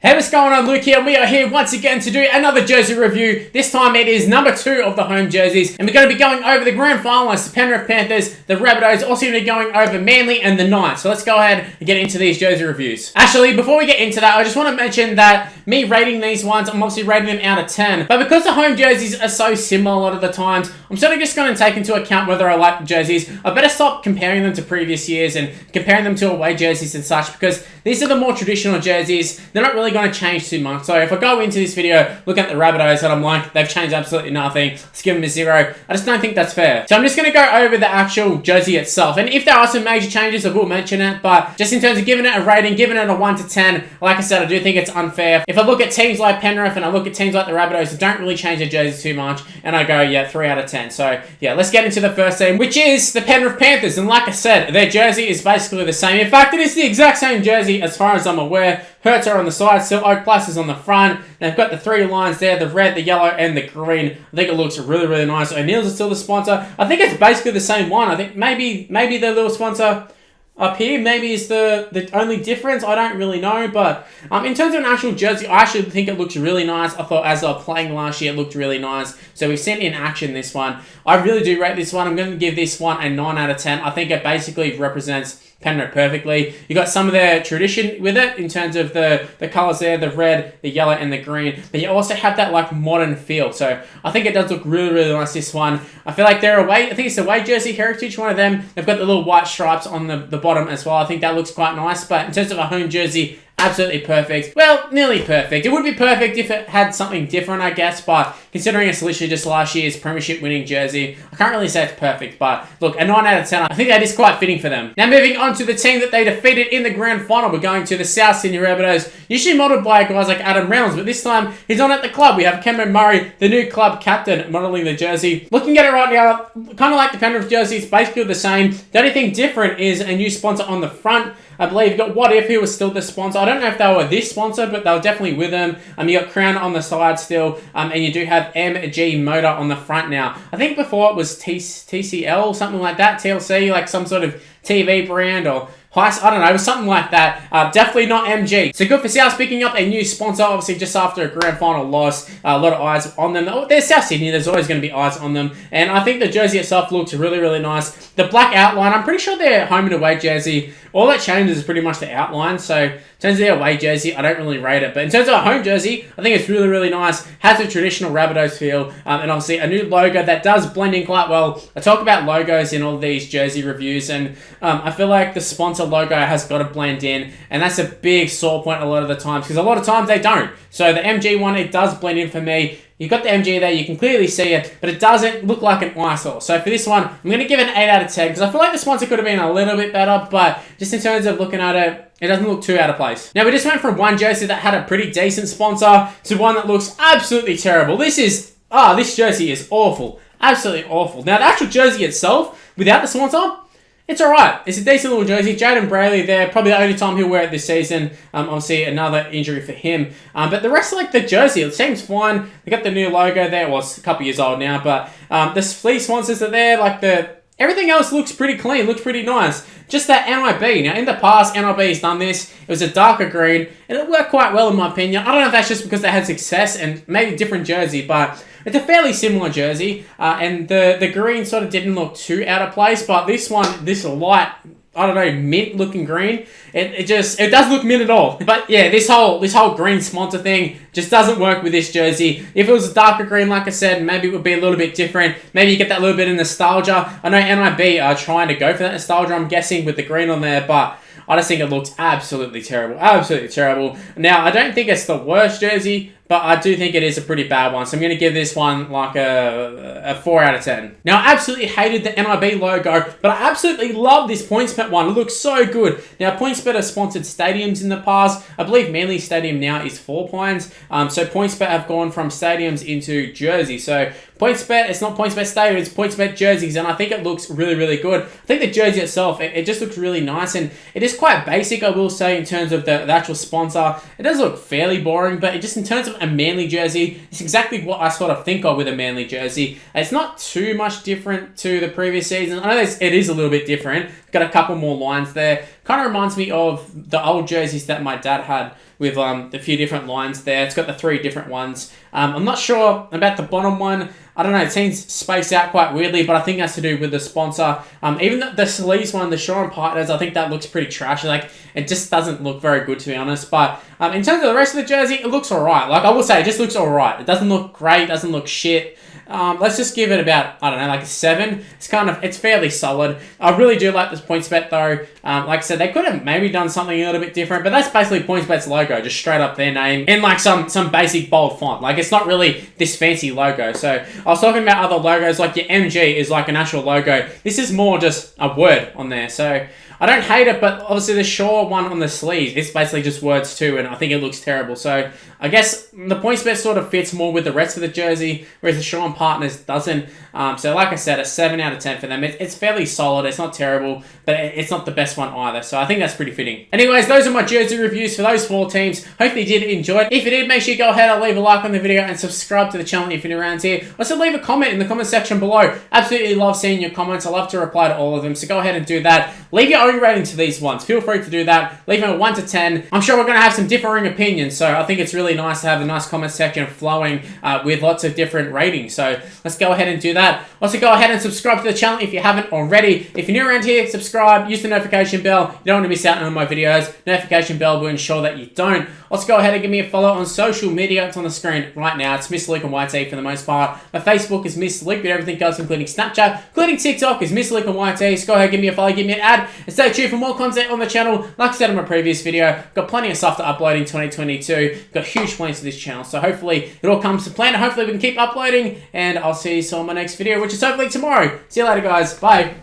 Hey, what's going on? Luke here, and we are here once again to do another jersey review. This time it is number 2 of the home jerseys, and we're going to be going over the grand finalists, the Penrith Panthers, the Rabbitohs, also going to be going over Manly and the Knights. So let's go ahead and get into these jersey reviews. Actually, before we get into that, I just want to mention that me rating these ones, I'm obviously rating them out of 10, but because the home jerseys are so similar a lot of the times, I'm sort of just going to take into account whether I like the jerseys. I better stop comparing them to previous years and comparing them to away jerseys and such, because these are the more traditional jerseys. They're not really going to change too much. So if I go into this video looking at the Rabbitohs and I'm like, they've changed absolutely nothing, let's give them a 0, I just don't think that's fair. So I'm just going to go over the actual jersey itself, and if there are some major changes I will mention it, but just in terms of giving it a rating, giving it a 1 to 10, like I said, I do think it's unfair. If I look at teams like Penrith and I look at teams like the Rabbitohs, they don't really change their jerseys too much, and I go, yeah, 3 out of 10. So yeah, let's get into the first team, which is the Penrith Panthers, and like I said, their jersey is basically the same. In fact, it is the exact same jersey as far as I'm aware. Hurts are on the side, still Oak Plus is on the front. They've got the 3 lines there, the red, the yellow, and the green. I think it looks really, really nice. O'Neill's is still the sponsor. I think it's basically the same one. I think maybe the little sponsor up here maybe is the only difference. I don't really know, but in terms of an actual jersey, I actually think it looks really nice. I thought as I was playing last year, it looked really nice. So we've seen it in action this one. I really do rate this one. I'm going to give this one a 9 out of 10. I think it basically represents Penrith perfectly. You got some of their tradition with it in terms of the colours there, the red, the yellow, and the green. But you also have that like modern feel. So I think it does look really, really nice, this one. I feel like they're away. I think it's the away jersey heritage, one of them. They've got the little white stripes on the bottom as well. I think that looks quite nice. But in terms of a home jersey, absolutely perfect. Well, nearly perfect. It would be perfect if it had something different, I guess, but considering it's literally just last year's premiership winning jersey, I can't really say it's perfect, but look, a 9 out of 10, I think that is quite fitting for them. Now moving on to the team that they defeated in the grand final, we're going to the South Sydney Rabbitohs, usually modelled by guys like Adam Reynolds, but this time he's not at the club. We have Cameron Murray, the new club captain, modelling the jersey. Looking at it right now, kind of like the Penrith jersey, it's basically the same. The only thing different is a new sponsor on the front. I believe you got What If, who was still the sponsor. I don't know if they were this sponsor, but they were definitely with them. You got Crown on the side still, and you do have MG Motor on the front now. I think before it was TCL, something like that, TLC, like some sort of TV brand or Heist, I don't know, it was something like that. Definitely not MG. So good for South picking up a new sponsor, obviously just after a grand final loss. A lot of eyes on them. Oh, they're South Sydney, there's always going to be eyes on them. And I think the jersey itself looks really, really nice. The black outline, I'm pretty sure their home and away jersey, all that changes is pretty much the outline. So in terms of their away jersey, I don't really rate it. But in terms of a home jersey, I think it's really, really nice. Has a traditional Rabbitohs feel. And obviously a new logo that does blend in quite well. I talk about logos in all these jersey reviews, and I feel like the sponsor logo has got to blend in, and that's a big sore point a lot of the times, because a lot of times they don't. So the MG one, it does blend in for me. You've got the MG there, you can clearly see it, but it doesn't look like an eyesore. So for this one, I'm going to give it an 8 out of 10, because I feel like the sponsor could have been a little bit better, but just in terms of looking at it, it doesn't look too out of place. Now we just went from one jersey that had a pretty decent sponsor to one that looks absolutely terrible. This jersey is awful. Absolutely awful. Now the actual jersey itself, without the sponsor, it's alright. It's a decent little jersey. Jaden Brayley there, probably the only time he'll wear it this season. Obviously another injury for him. But the rest of like the jersey, it seems fine. They got the new logo there. Well, it's a couple years old now, but the fleece sponsors are there. Like everything else looks pretty clean, looks pretty nice. Just that NIB. Now, in the past, NIB has done this. It was a darker green, and it worked quite well in my opinion. I don't know if that's just because they had success and maybe different jersey, but it's a fairly similar jersey. And the green sort of didn't look too out of place, but this one, this light, I don't know, mint looking green, it does look mint at all. But yeah, this whole green sponsor thing just doesn't work with this jersey. If it was a darker green, like I said, maybe it would be a little bit different. Maybe you get that little bit of nostalgia. I know NIB are trying to go for that nostalgia, I'm guessing, with the green on there, but I just think it looks absolutely terrible. Absolutely terrible. Now, I don't think it's the worst jersey, but I do think it is a pretty bad one. So I'm going to give this one like a 4 out of 10. Now, I absolutely hated the NIB logo, but I absolutely love this PointsBet one. It looks so good. Now, PointsBet has sponsored stadiums in the past. I believe Manly Stadium now is 4 Points. So PointsBet have gone from stadiums into jerseys. So PointsBet, it's not PointsBet Stadium, it's PointsBet jerseys, and I think it looks really, really good. I think the jersey itself, it just looks really nice, and it is quite basic, I will say, in terms of the actual sponsor. It does look fairly boring, but just in terms of a Manly jersey. It's exactly what I sort of think of with a Manly jersey. It's not too much different to the previous season. I know it is a little bit different. Got a couple more lines there. Kind of reminds me of the old jerseys that my dad had with a few different lines there. It's got the 3 different ones. I'm not sure about the bottom one. I don't know, it seems spaced out quite weirdly, but I think that's to do with the sponsor. Even the sleeves one, the Shaw and Partners, I think that looks pretty trashy. Like, it just doesn't look very good, to be honest. But in terms of the rest of the jersey, it looks alright. Like, I will say, it just looks alright. It doesn't look great, doesn't look shit. Let's just give it about, I don't know, like a 7. It's fairly solid. I really do like this PointsBet though. Like I said, they could have maybe done something a little bit different, but that's basically PointsBet's logo, just straight up their name in like some basic bold font. Like, it's not really this fancy logo. So I was talking about other logos, like your MG is like an actual logo. This is more just a word on there. So I don't hate it, but obviously the Shaw one on the sleeves, it's basically just words too, and I think it looks terrible. So I guess the PointsBet sort of fits more with the rest of the jersey, whereas the Shaw and Partners doesn't. So like I said, a 7 out of 10 for them. It's fairly solid. It's not terrible, but it's not the best one either. So I think that's pretty fitting. Anyways, those are my jersey reviews for those 4 teams. Hopefully you did enjoy it. If you did, make sure you go ahead and leave a like on the video and subscribe to the channel if you're new around here. Also leave a comment in the comment section below. Absolutely love seeing your comments. I love to reply to all of them. So go ahead and do that. Leave your own rating to these ones. Feel free to do that. Leave them a 1 to 10. I'm sure we're going to have some differing opinions. So I think it's really nice to have a nice comment section flowing with lots of different ratings. So let's go ahead and do that. Also go ahead and subscribe to the channel if you haven't already. If you're new around here, subscribe, use the notification bell. You don't want to miss out on my videos. Notification bell will ensure that you don't. Also go ahead and give me a follow on social media. It's on the screen right now. It's Miss Luke and YT for the most part. My Facebook is Miss Luke, but everything else, including Snapchat, including TikTok, is Miss Luke and YT. So go ahead, give me a follow, give me an ad, and stay tuned for more content on the channel. Like I said in my previous video, got plenty of stuff to upload in 2022. Got huge plans for this channel. So hopefully it all comes to plan. Hopefully we can keep uploading, and I'll see you all in my next video, which is hopefully tomorrow. See you later, guys. Bye.